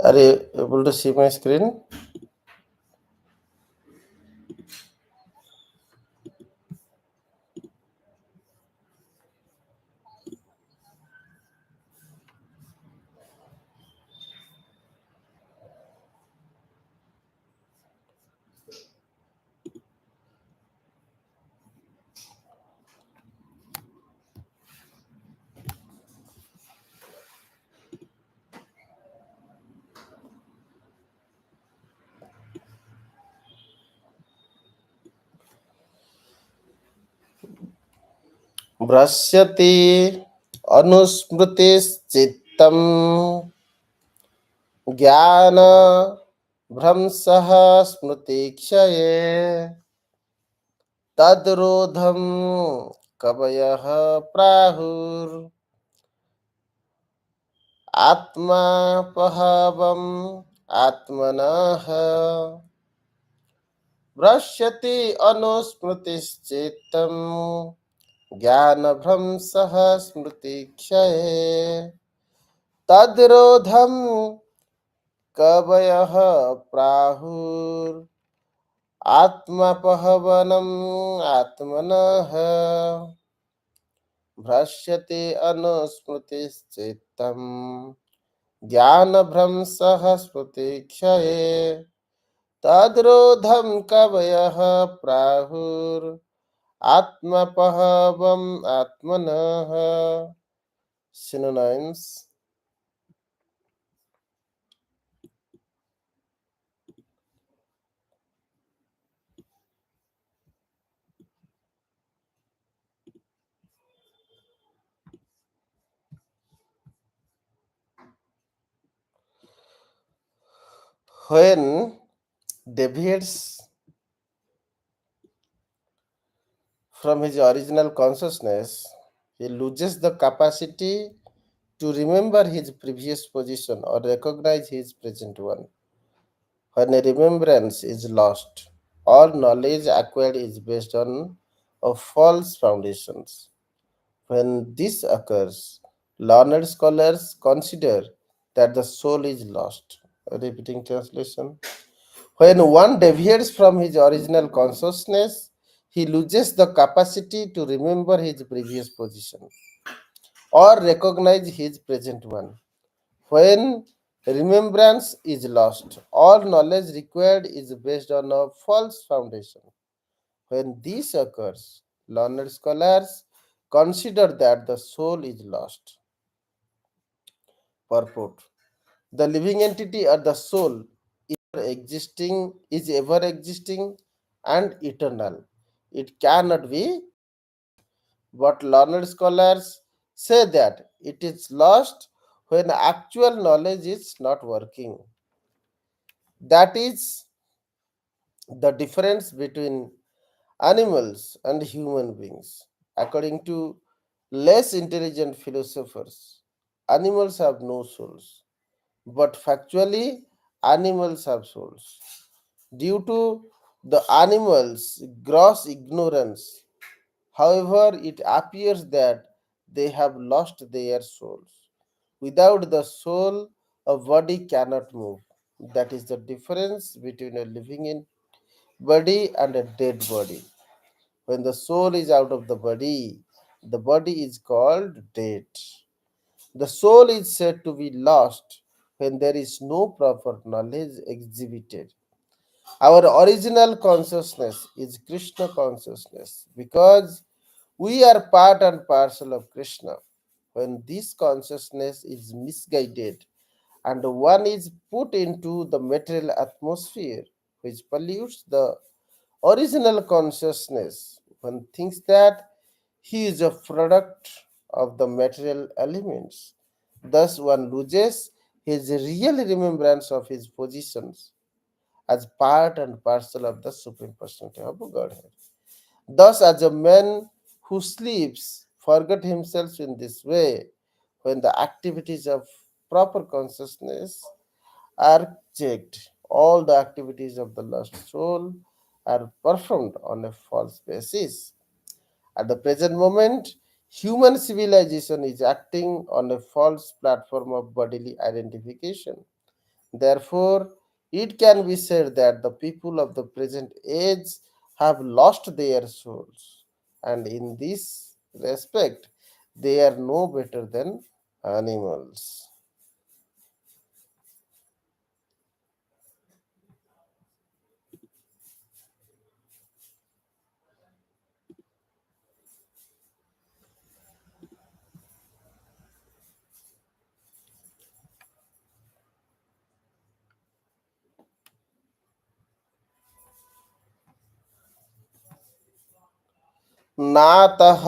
Are you able to see my screen? भ्रश्यति अनुस्मृतिश्चित्तम् ज्ञान भ्रंशः स्मृतिक्षये तद्रोधं कवयः प्राहुर् आत्मापहवम् आत्मनः भ्रश्यति अनुस्मृतिश्चित्तम् ज्ञानभ्रंशः स्मृतिक्षये तद्रोधं कवयः प्राहुर् आत्मपहवनम् आत्मनः भ्रश्यति अनुस्मृतिश्चित्तम् ज्ञानभ्रंशः स्मृतिक्षये तद्रोधं कवयः प्राहुर् आत्मपहवम् आत्मनः. Synonyms: when deviates from his original consciousness, he loses the capacity to remember his previous position or recognize his present one. When a remembrance is lost, all knowledge acquired is based on a false foundations. When this occurs, learned scholars consider that the soul is lost. Repeating translation. When one deviates from his original consciousness, he loses the capacity to remember his previous position or recognize his present one. When remembrance is lost, all knowledge required is based on a false foundation. When this occurs, learned scholars consider that the soul is lost. Purport: the living entity or the soul is ever existing and eternal. It cannot be, but learned scholars say that it is lost when actual knowledge is not working. That is the difference between animals and human beings. According to less intelligent philosophers, animals have no souls, but factually, animals have souls. Due to the animals' gross ignorance, however, it appears that they have lost their souls. Without the soul, a body cannot move. That is the difference between a living body and a dead body. When the soul is out of the body is called dead. The soul is said to be lost when there is no proper knowledge exhibited. Our original consciousness is Krishna consciousness because we are part and parcel of Krishna. When this consciousness is misguided and one is put into the material atmosphere which pollutes the original consciousness, one thinks that he is a product of the material elements. Thus, one loses his real remembrance of his positions as part and parcel of the Supreme Personality of Godhead. Thus, as a man who sleeps forget himself in this way, when the activities of proper consciousness are checked, all the activities of the lost soul are performed on a false basis. At the present moment, human civilization is acting on a false platform of bodily identification. Therefore, it can be said that the people of the present age have lost their souls, and in this respect, they are no better than animals. नातः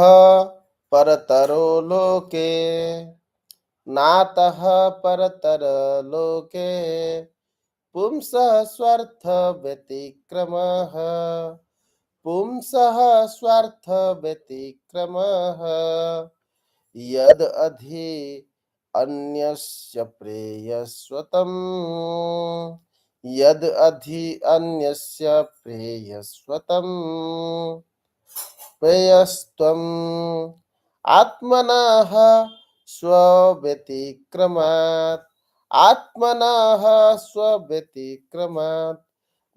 परतरो लोके नातः परतरलोके पुंसः स्वार्थ व्यतिक्रमः पुंसः स्वार्थ व्यतिक्रमः यद अधि अन्यस्य प्रेयस्वतम् यद अधि अन्यस्य प्रेयस्वतम् प्रेयस्त्वम् आत्मनः स्वव्यतिक्रमात् आत्मनः स्वव्यतिक्रमात्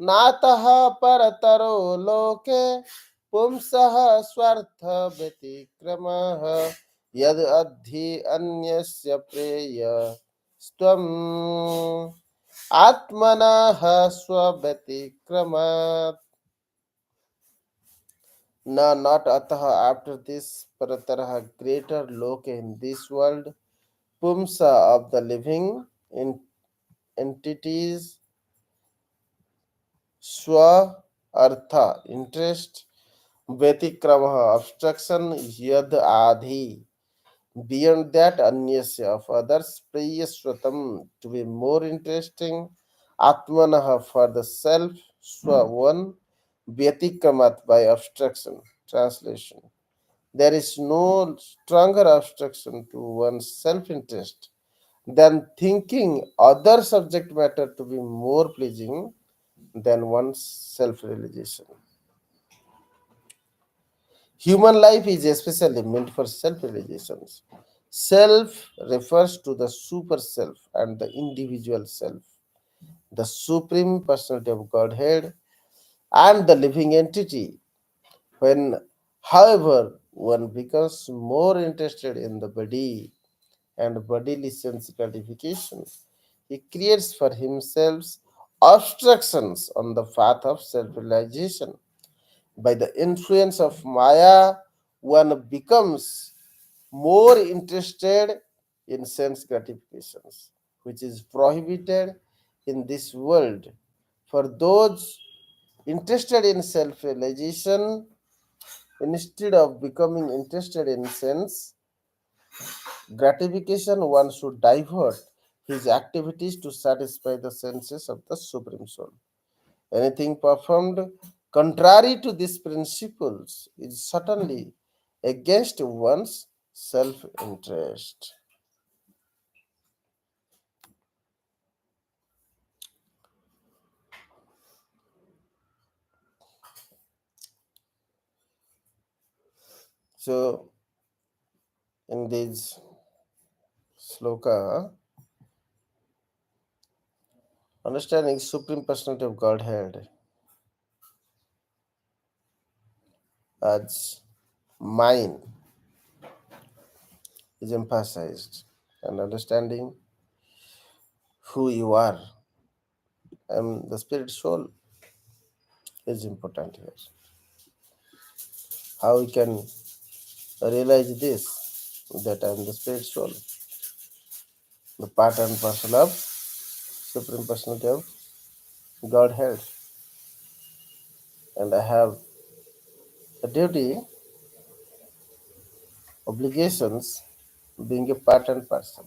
नातः परतरो लोके पुंसः स्वार्थ व्यतिक्रमः यद अद्धि अन्यस्य प्रेयस्त्वम् आत्मनः स्वव्यतिक्रमात् No, not ataha after this parataraha greater loka in this world, pumsa of the living entities, swa artha interest, vyatikramaha obstruction, yad adhi. Beyond that, anyasya of others, priyaswatam to be more interesting, atmanaha for the self, swa one, vyatikramat by obstruction. Translation. There is no stronger obstruction to one's self interest than thinking other subject matter to be more pleasing than one's self realization. Human life is especially meant for self realizations. Self refers to the super self and the individual self, the supreme personality of Godhead, and the living entity. When, however, one becomes more interested in the body and bodily sense gratification, he creates for himself obstructions on the path of self realization. By the influence of Maya, one becomes more interested in sense gratifications, which is prohibited in this world. For those interested in self realization, instead of becoming interested in sense gratification, one should divert his activities to satisfy the senses of the Supreme Soul. Anything performed contrary to these principles is certainly against one's self interest. So, in this sloka, understanding Supreme Personality of Godhead as mine is emphasized, and understanding who you are and the spirit soul is important here. How we can realize this that I am the spirit soul, the part and parcel of Supreme Personality of Godhead, and I have a duty, obligations, being a part and parcel.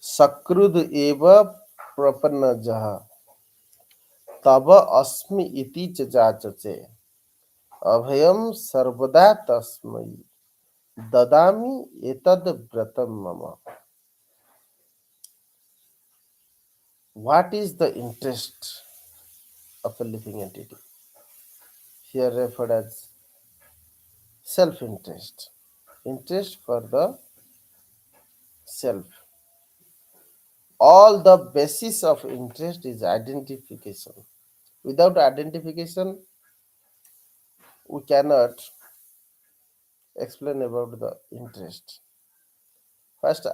सकृद एव प्रपन्न जहा तब अस्मि इति च जाचचे अभयम सर्वदा तस्मै ददामि एतद व्रतम मम. What is the interest of a living entity? Here referred as self interest. Interest for the self. All the basis of interest is identification. Without identification, we cannot explain about the interest. First,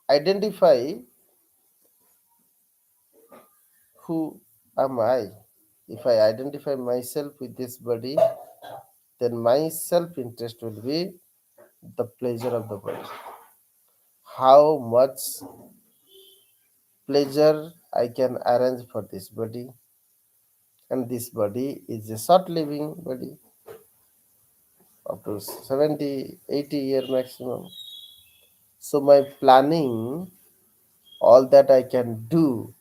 identify who am I. If I identify myself with this body, then my self interest will be the pleasure of the body. How much pleasure I can arrange for this body, and this body is a short living body up to 70, 80 year maximum. So my planning, all that I can do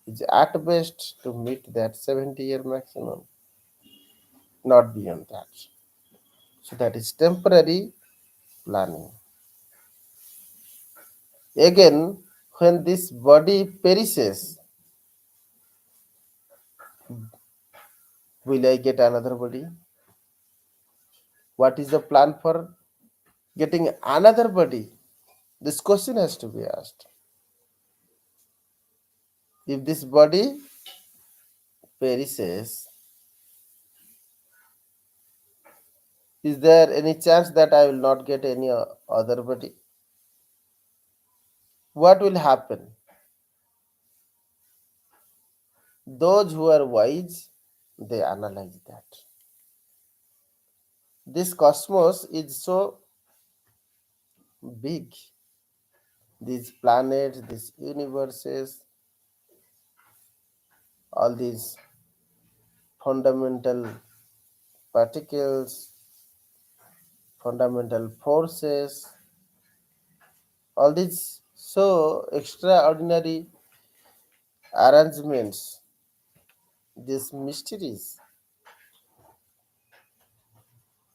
is at best to meet that 70-year maximum, not beyond that. So that is temporary planning. Again, when this body perishes, will I get another body? What is the plan for getting another body? This question has to be asked. If this body perishes, is there any chance that I will not get any other body? What will happen? Those who are wise, they analyze that. This cosmos is so big. These planets, these universes, all these fundamental particles, fundamental forces, all these so extraordinary arrangements, these mysteries.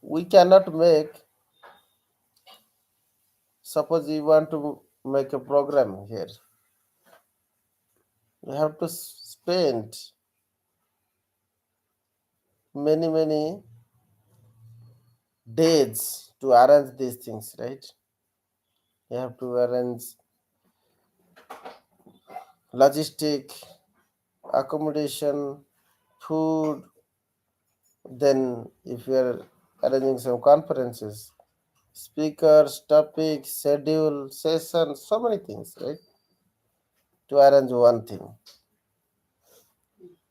We cannot make, suppose we want to make a program here, we have to spend many, many days to arrange these things, right? You have to arrange logistic, accommodation, food, then if you are arranging some conferences, speakers, topics, schedule, session, so many things, right? To arrange one thing.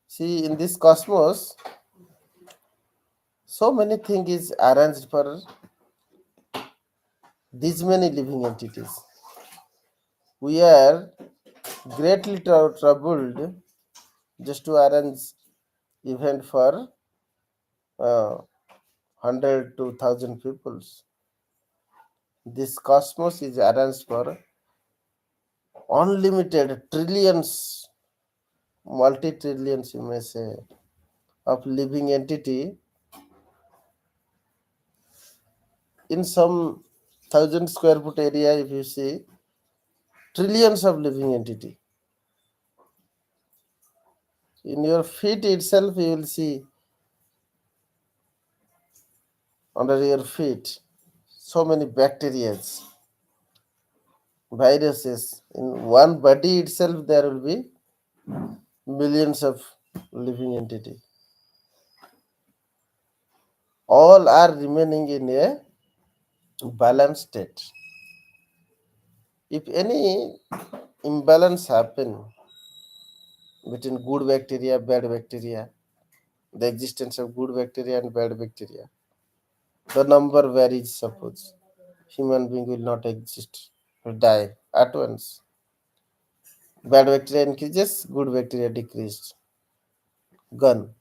See, in this cosmos, so many things is arranged for these many living entities. We are greatly troubled just to arrange event for 100 to 1000 peoples. This cosmos is arranged for unlimited trillions, multi-trillions, you may say, of living entity in some 1000 square foot area. If you see trillions of living entity in your feet itself, you will see under your feet so many bacteria, viruses. In one body itself, there will be millions of living entity. All are remaining in a balanced state. If any imbalance happen between good bacteria, bad bacteria, the existence of good bacteria and bad bacteria, the number varies. Suppose human being will not exist, will die at once. Bad bacteria increases, good bacteria decreased. Gone.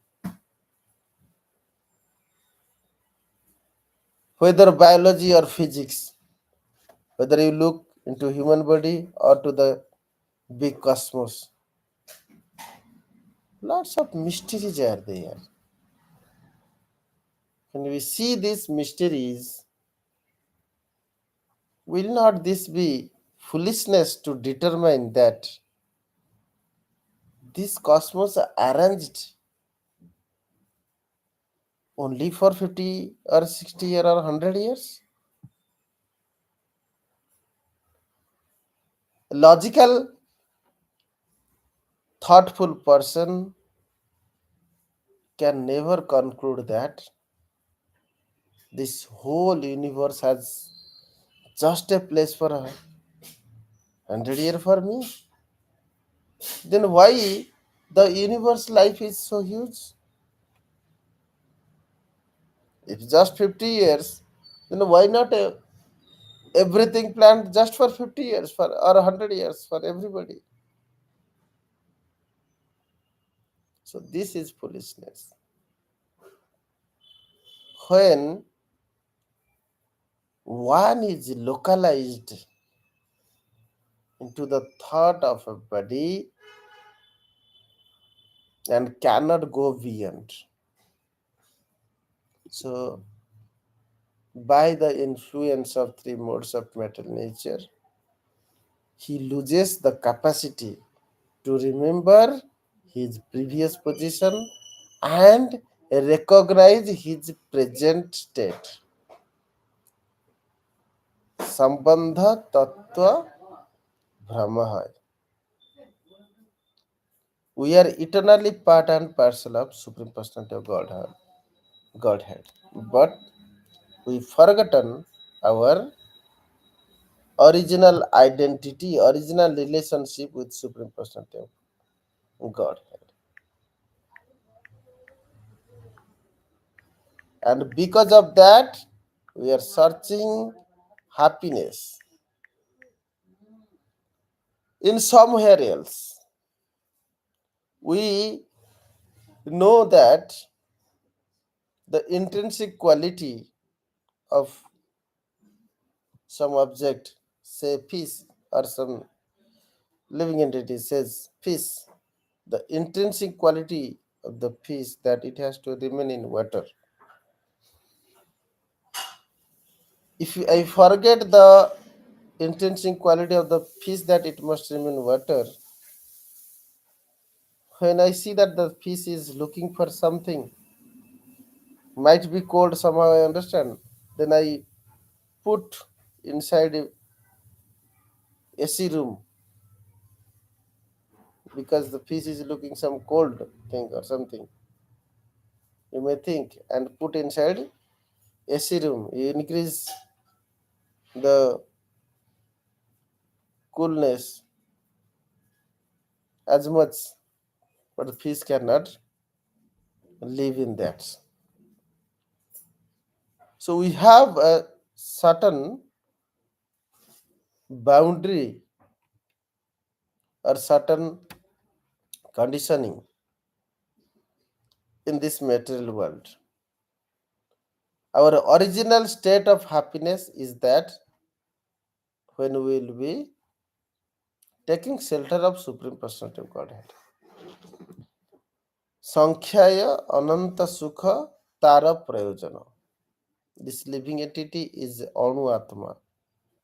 Whether biology or physics, whether you look into human body or to the big cosmos, lots of mysteries are there. When we see these mysteries, will not this be foolishness to determine that this cosmos are arranged only for 50 or 60 years or 100 years? Logical thoughtful person can never conclude that this whole universe has just a place for 100 years for me. Then why the universe life is so huge? If just 50 years, then why not everything planned just for 50 years for or 100 years for everybody? So this is foolishness. When one is localized into the thought of a body and cannot go beyond. So by the influence of three modes of matter nature, he loses the capacity to remember his previous position and recognize his present state. संबंध तत्व भ्रम है. We are eternally part and parcel of Supreme Personality of Godhead. But we forgotten our original identity, original relationship with Supreme Personality of Godhead. And because of that, we are searching happiness in somewhere else. We know that the intrinsic quality of some object, say peace, or some living entity says peace, the intrinsic quality of the peace that it has to remain in water. If I forget the intrinsic quality of the fish that it must remain water, when I see that the fish is looking for something, might be cold somehow, I understand. Then I put inside a AC room because the fish is looking some cold thing or something. You may think and put inside AC room. You increase the coolness as much, but the fish cannot live in that. So we have a certain boundary or certain conditioning in this material world. Our original state of happiness is that when we will be taking shelter of Supreme Personality of Godhead. Sankhya Ananta Sukha Tara Prayojana. This living entity is Anu Atma,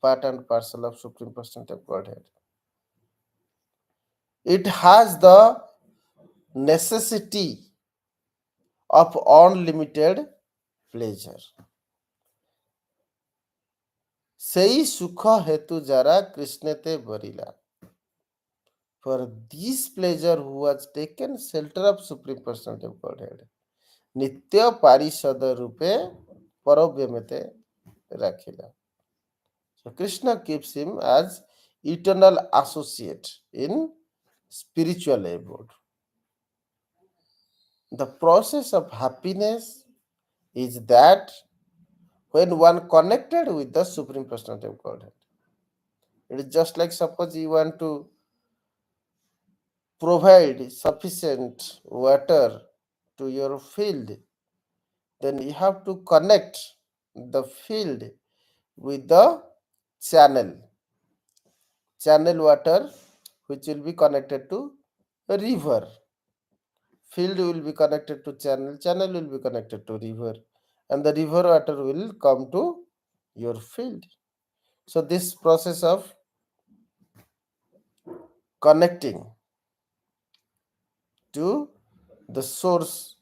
part and parcel of Supreme Personality of Godhead. It has the necessity of unlimited pleasure. Sei sukha hetu jara Krishnete barila. For this pleasure who has taken shelter of Supreme Personality of Godhead, Nitya Parishada Rupe Paravyamete Rakhila. So Krishna keeps him as eternal associate in spiritual abode. The process of happiness is that when one connected with the Supreme Personality of Godhead. It is just like suppose you want to provide sufficient water to your field, then you have to connect the field with the channel. Channel water which will be connected to a river. Field will be connected to channel, channel will be connected to river, and the river water will come to your field. So this process of connecting to the source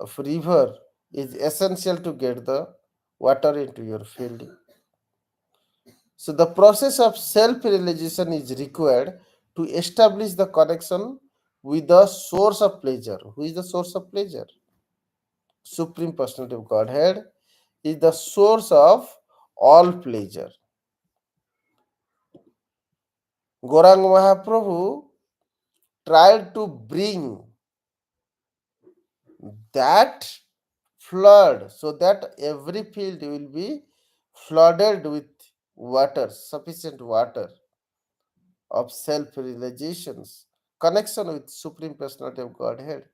of river is essential to get the water into your field. So the process of self realization is required to establish the connection with the source of pleasure. Who is the source of pleasure? Supreme Personality of Godhead is the source of all pleasure. Gorang Mahaprabhu tried to bring that flood so that every field will be flooded with water, sufficient water of self realizations, connection with Supreme Personality of Godhead.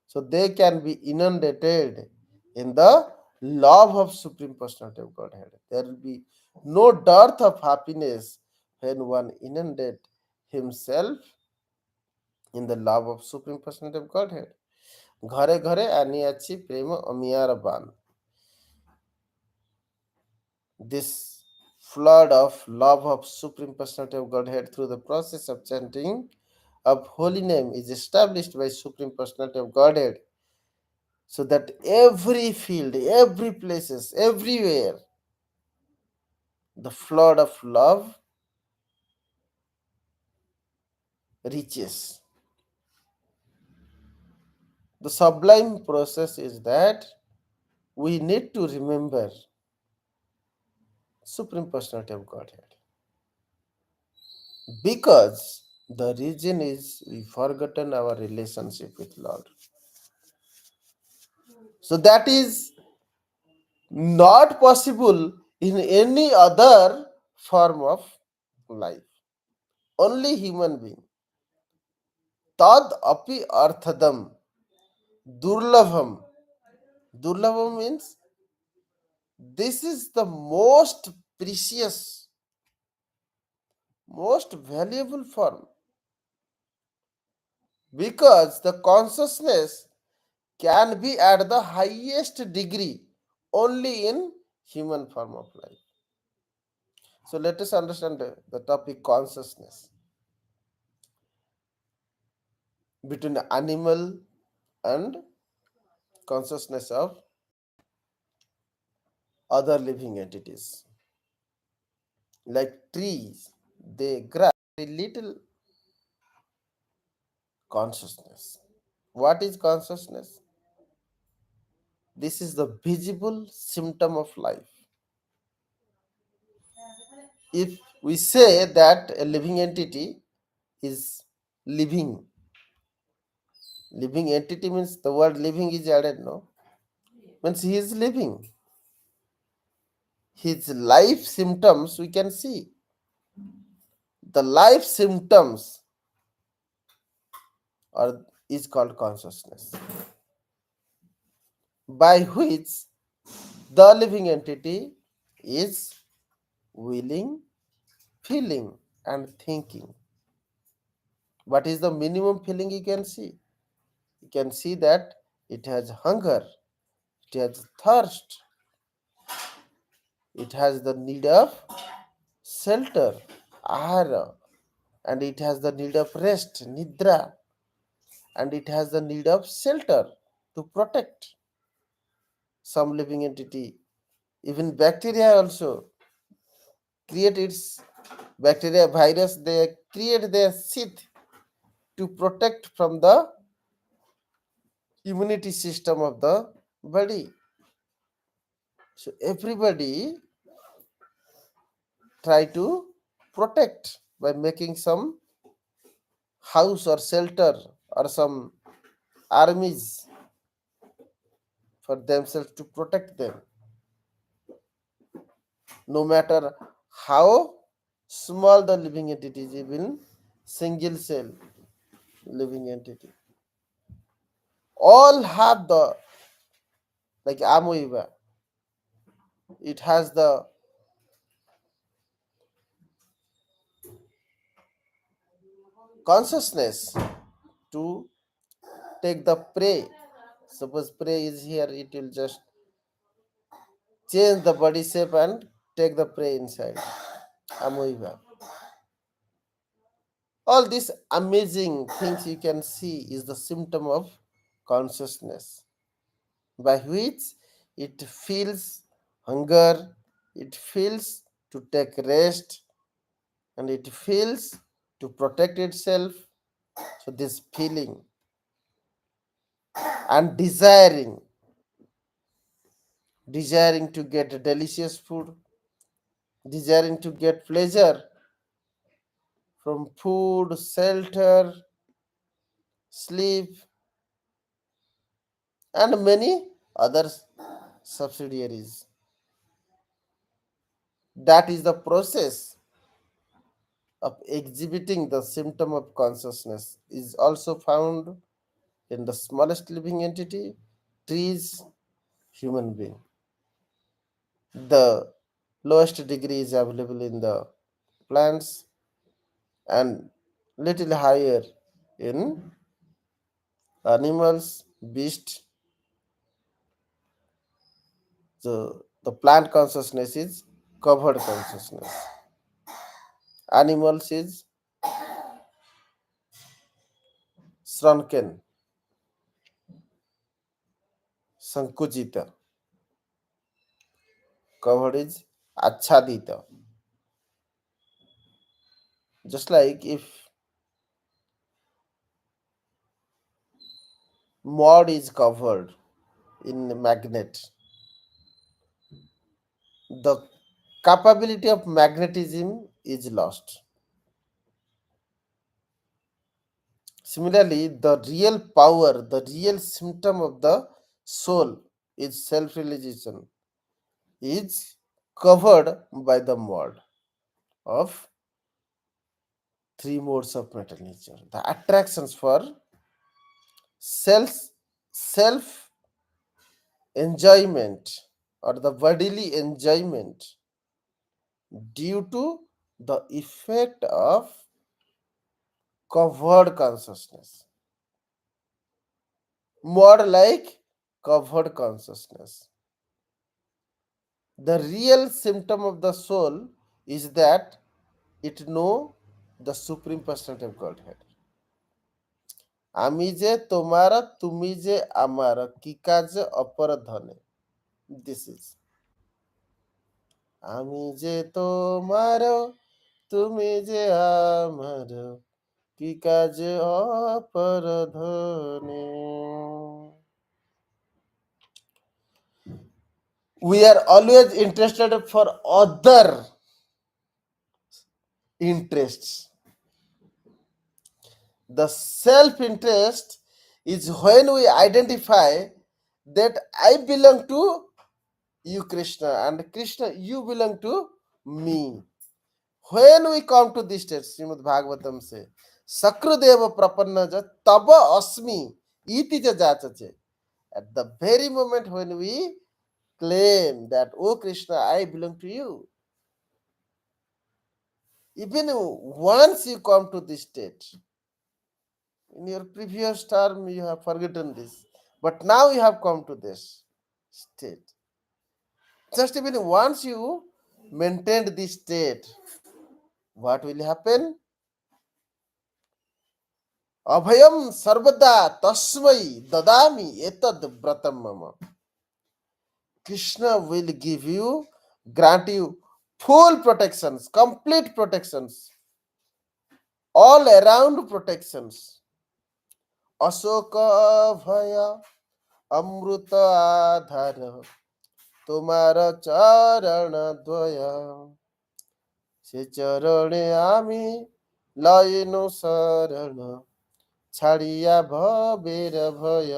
So they can be inundated in the love of Supreme Personality of Godhead. There will be no dearth of happiness when one inundate himself in the love of Supreme Personality of Godhead. ঘরে ঘরে আনিয়াছি প্রেম অমিয়ার বান. This flood of love of Supreme Personality of Godhead through the process of chanting of holy name is established by Supreme Personality of Godhead, so that every field, every places, everywhere, the flood of love reaches. The sublime process is that we need to remember Supreme Personality of Godhead, because the reason is we forgotten our relationship with Lord. So that is not possible in any other form of life. Only human being. Tad api arthadam durlabham. Durlabham means this is the most precious, most valuable form, because the consciousness can be at the highest degree only in human form of life. So let us understand the topic consciousness between animal and consciousness of other living entities. Like trees, they grab a little consciousness. What is consciousness? This is the visible symptom of life. If we say that a living entity is living, living entity means the word living is added, no? Means he is living. His life symptoms we can see. The life symptoms are is called consciousness, by which the living entity is willing, feeling, and thinking. What is the minimum feeling you can see? You can see that it has hunger, it has thirst, it has the need of shelter, ahara, and it has the need of rest, nidra, and it has the need of shelter to protect. Some living entity, even bacteria also create its bacteria, virus, they create their sheath to protect from the immunity system of the body. So everybody try to protect by making some house or shelter or some armies for themselves to protect them, no matter how small the living entity is, even single cell living entity. All have the, like amoeba, it has the consciousness to take the prey. Suppose prey is here, it will just change the body shape and take the prey inside. Amoeba. All these amazing things you can see is the symptom of consciousness, by which it feels hunger, it feels to take rest, and it feels to protect itself, So this feeling and desiring to get delicious food, desiring to get pleasure from food, shelter, sleep, and many other subsidiaries. That is the process of exhibiting the symptom of consciousness is also found in the smallest living entity, trees, human being. The lowest degree is available in the plants and little higher in animals, beasts. The plant consciousness is covered consciousness. Animals is shrunken, sankuchita. Covered is achhadita. Just like if mud is covered in a magnet, the capability of magnetism is lost. Similarly, the real power, the real symptom of the soul is self realization, is covered by the mud of three modes of matter nature. The attractions for self self enjoyment or the bodily enjoyment due to the effect of covered consciousness. More like covered consciousness. The real symptom of the soul is that it know the supreme personality of Godhead. আমি যে তোমার তুমি যে আমার কি কাজ অপর ধনে দিস ইজ আমি যে তোমার তুমি যে আমার কি কাজ অপর ধনে we are always interested for other interests. The self interest is when we identify that I belong to you, Krishna, and Krishna, you belong to me. When we come to this stage, Srimad Bhagavatam say, Sakrudeva prapannaja taba asmi iti ja jachache. At the very moment when we claim that, oh Krishna, I belong to you, even once you come to this state, in your previous term you have forgotten this, but now you have come to this state. Just even once you maintained this state, what will happen? Abhayam sarvada tasmai dadami etad vratam mama. Krishna will give you, grant you full protections, complete protections, all around protections. Asoka bhaya amruta adhara তোমার চরণ দ্বয়া সে চরণে আমি লয়নু শরণ ছাড়িয়া ভবের ভয়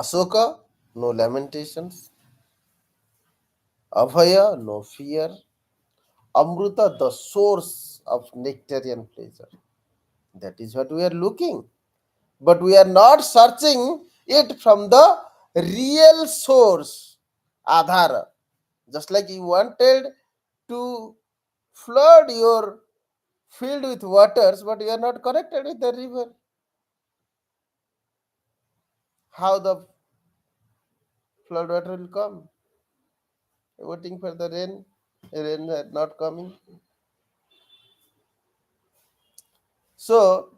Asoka, no lamentations. Abhaya, no fear. Amruta, the source of nectarian pleasure. That is what we are looking. But we are not searching it from the real source, Adhara. Just like you wanted to flood your field with waters, but you are not connected with the river. How the flood water will come? Waiting for the rain is not coming. So,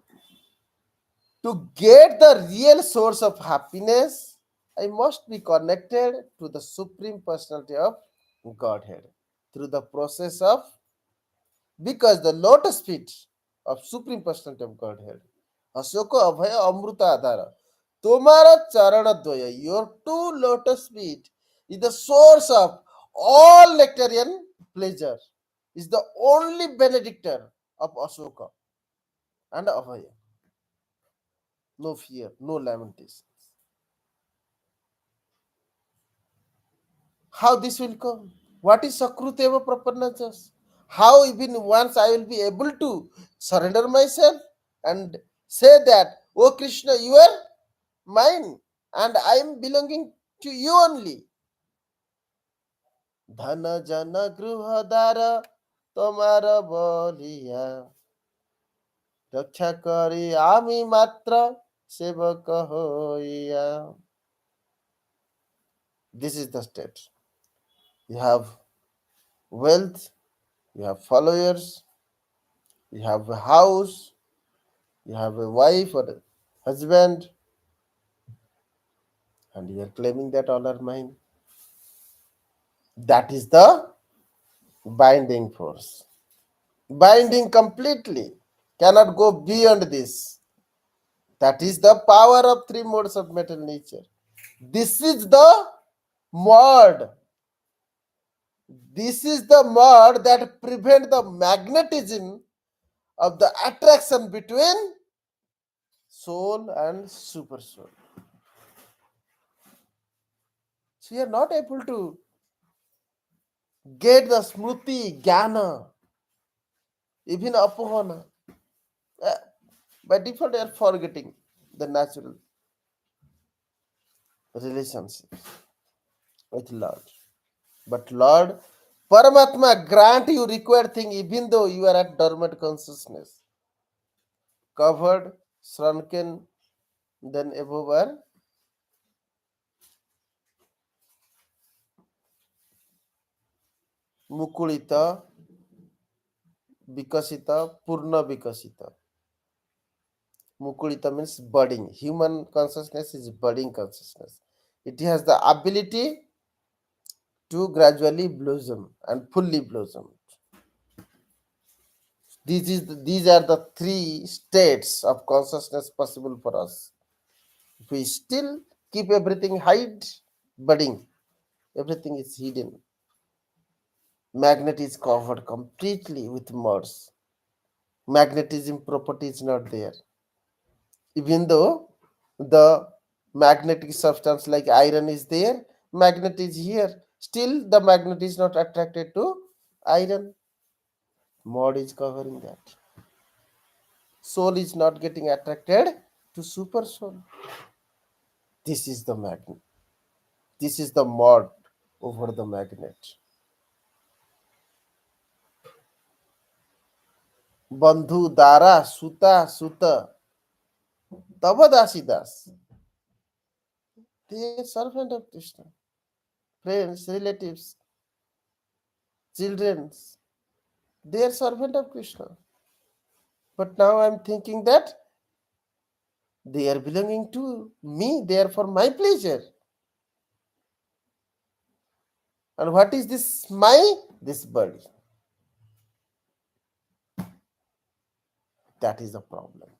to get the real source of happiness, I must be connected to the Supreme Personality of Godhead through the process of, because the lotus feet of Supreme Personality of Godhead. Ashoka Abhaya Amruta Adhara. Tomara Charanadvaya, your two lotus feet, is the source of all nectarian pleasure, is the only benedictor of Ashoka and Abhaya. No fear, no lamentation. How this will come? What is Sakruteva Prapannajas? How even once I will be able to surrender myself and say that, oh Krishna, you are mine and I am belonging to you only. Dhana jana gruhadara tomara boliya raksha kari ami matra sevaka hoiya. This is the state. You have wealth, you have followers, you have a house, you have a wife or a husband, and you are claiming that all are mine. That is the binding force. Binding completely. Cannot go beyond this. That is the power of three modes of metal nature. This is the mod. This is the mod that prevent the magnetism of the attraction between soul and super soul. So you are not able to get the smruti, jnana, even apohana. Uh, by default, they are forgetting the natural relationship with Lord. But Lord, Paramatma grant you required thing even though you are at dormant consciousness. Covered, shrunken, then above are Mukulita, Vikasita, Purna Vikasita. Mukulita means budding. Human consciousness is budding consciousness. It has the ability to gradually blossom and fully blossom. These are the three states of consciousness possible for us. If we still keep everything hide, budding, everything is hidden. Magnet is covered completely with mods. Magnetism property is not there. Even though the magnetic substance like iron is there, magnet is here. Still, the magnet is not attracted to iron. Mod is covering that. Soul is not getting attracted to super soul. This is the magnet. This is the mod over the magnet. Bandhu, Dara, Suta, Suta, Tabadasi Das. They are servant of Krishna. Friends, relatives, children, they are servant of Krishna. But now I am thinking that they are belonging to me, they are for my pleasure. And what is this my? This body. That is the problem.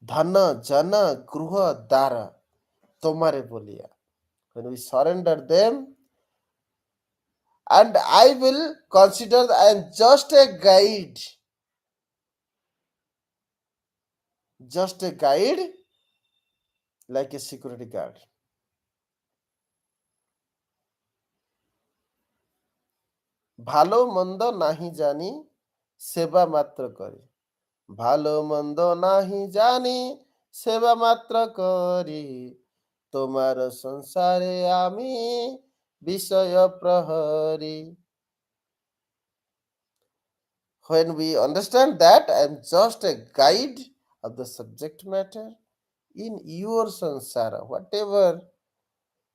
Dhana, Jana, Gruha, Dara, Tomare Bolia. When we surrender them, and I will consider I am just a guide like a security guard. ভালো মন্দ নাহি জানি সেবা মাত্র করি ভালো মন্দ নাহি জানি সেবা মাত্র করি তোমার সংসারে আমি বিষয় প্রহরী. When we understand that I am just a guide of the subject matter in your sansara, whatever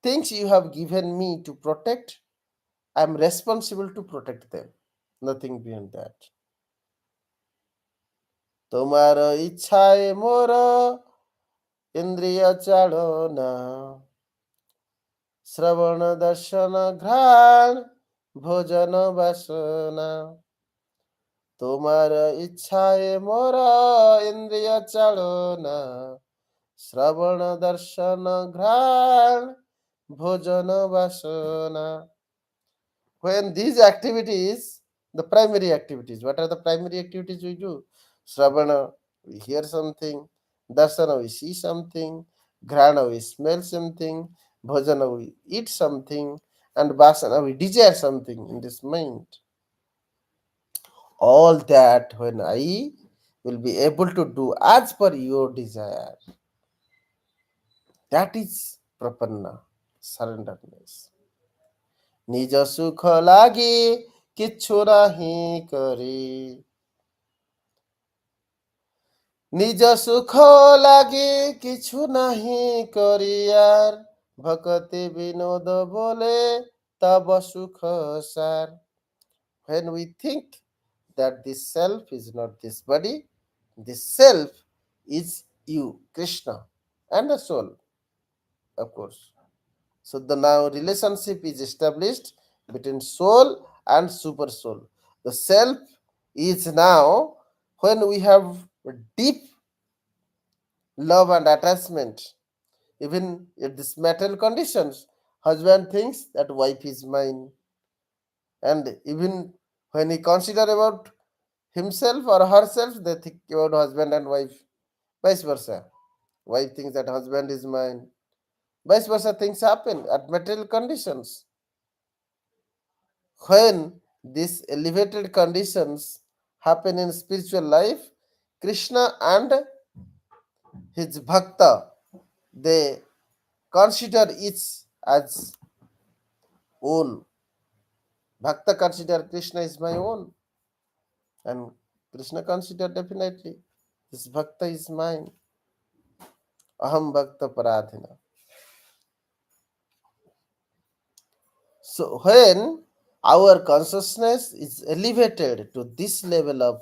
things you have given me to protect, I am responsible to protect them, nothing beyond that. তোমার ইচ্ছায় মোর ইন্দ্রিয় চালনা শ্রবণ দর্শন ঘ্রাণ ভোজন বাসনা. তোমার ইচ্ছায় মোরা ইন্দ্রিয় চালনা শ্রবণ দর্শন ঘ্রাণ ভোজন বাসনা. When these activities, the primary activities, what are the primary activities we do? Shravana, we hear something. Darsana, we see something. Grana, we smell something. Bhojana, we eat something. And Vasana, we desire something in this mind. All that when I will be able to do as per your desire, that is prapanna, surrenderness. ନିଜ ସୁଖ ଲାଗି କିଛୁ ନାହିଁ କରି ନିଜ ସୁଖ ଲାଗି কিছু ନାହିଁ କରିয়ার ভকতি বিনোদ বলে তব সুখ সার. When we think that this self is not this body, this self is you, Krishna, and the soul, of course. So the now relationship is established between soul and super soul. The self is now when we have deep love and attachment, even in these material conditions, husband thinks that wife is mine, and even when he consider about himself or herself, they think about husband and wife. Vice versa, wife thinks that husband is mine. Vice versa, things happen at material conditions. When these elevated conditions happen in spiritual life, Krishna and his bhakta, they consider each as own. Bhakta consider Krishna is my own, and Krishna consider definitely this bhakta is mine. Aham bhakta paradhina. So when our consciousness is elevated to this level of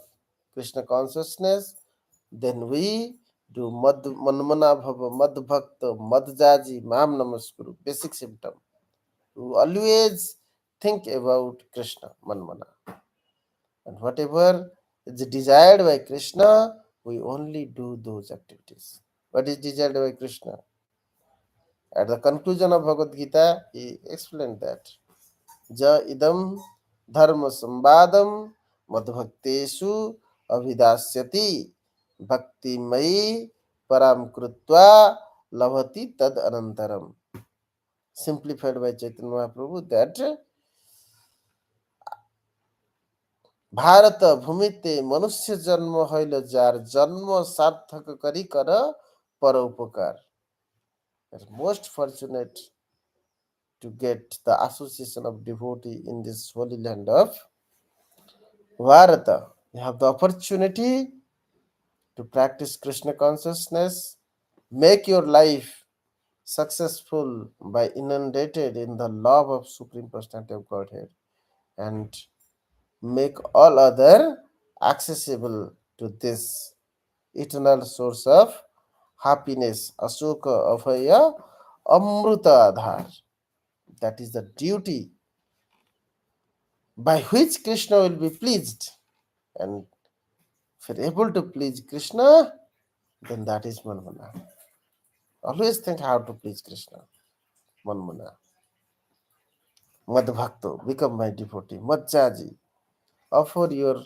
Krishna consciousness, then we do manmana bhava, mad bhakta, mad jaji, mam namaskuru, basic symptom. We always think about Krishna, manmana. And whatever is desired by Krishna, we only do those activities. What is desired by Krishna? At the conclusion of Bhagavad Gita, he explained that. Ja idam dharma sambadam madbhaktesu abhidasyati bhakti mai param krutva lavati tad anantaram. Simplified by Chaitanya Mahaprabhu that Bharat भूमिते मनुष्य जन्म हईल jar जन्म सार्थक करी कर परोपकार. Most fortunate to get the association of devotee in this holy land of Bharata. You have the opportunity to practice Krishna consciousness, make your life successful by inundated in the love of Supreme Personality of Godhead, and make all other accessible to this eternal source of happiness, Asoka Abhaya Amruta Adhar. That is the duty by which Krishna will be pleased. And if you're able to please Krishna, then that is Manmana. Always think how to please Krishna. Manmana. Madhbhakto, become my devotee. Madjaji, offer your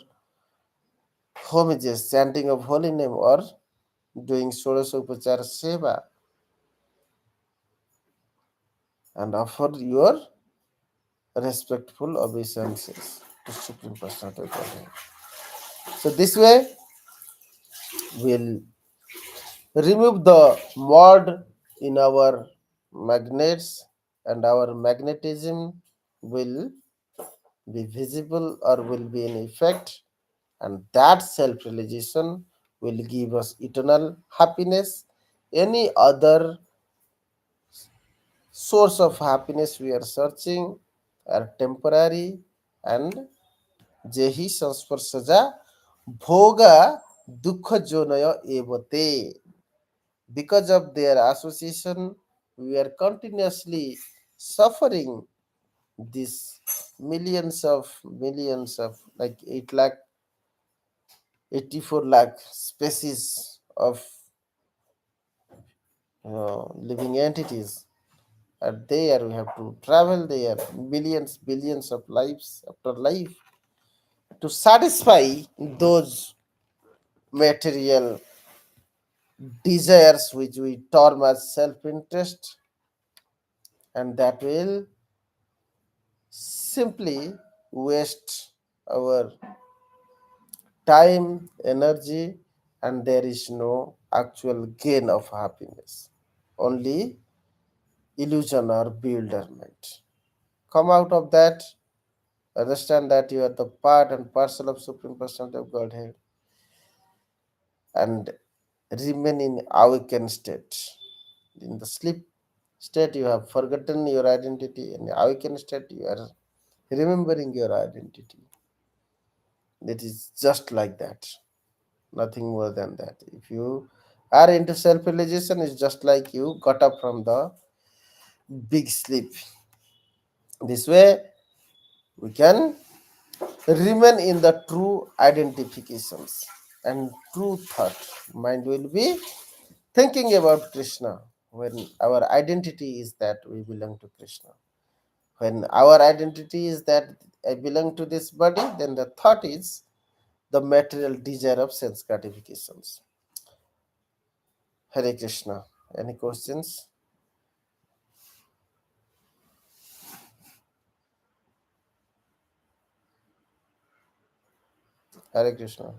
homages, chanting of holy name, or doing Shodasopachara Seva, and offer your respectful obeisances to Supreme Personality of Godhead. So this way, we'll remove the mud in our magnets, and our magnetism will be visible or will be in effect, and that self realization will give us eternal happiness. Any other source of happiness we are searching are temporary, and jehi sansparsaja bhoga dukha jonaya evate. Because of their association, we are continuously suffering these millions of like 8 lakh 84 lakh species of living entities are there. We have to travel there, millions, billions of lives after life to satisfy those material desires which we term as self interest, and that will simply waste our time, energy, and there is no actual gain of happiness. Only illusion or bewilderment. Come out of that, understand that you are the part and parcel of Supreme Personality of Godhead, and remain in awakened state. In the sleep state, you have forgotten your identity. In the awakened state, you are remembering your identity. It is just like that, nothing more than that. If you are into self realization, it's just like you got up from the big sleep. This way, we can remain in the true identifications and true thought. Mind will be thinking about Krishna when our identity is that we belong to Krishna. When our identity is that I belong to this body, then the thought is the material desire of sense gratifications. Hare Krishna. Any questions? Hare Krishna.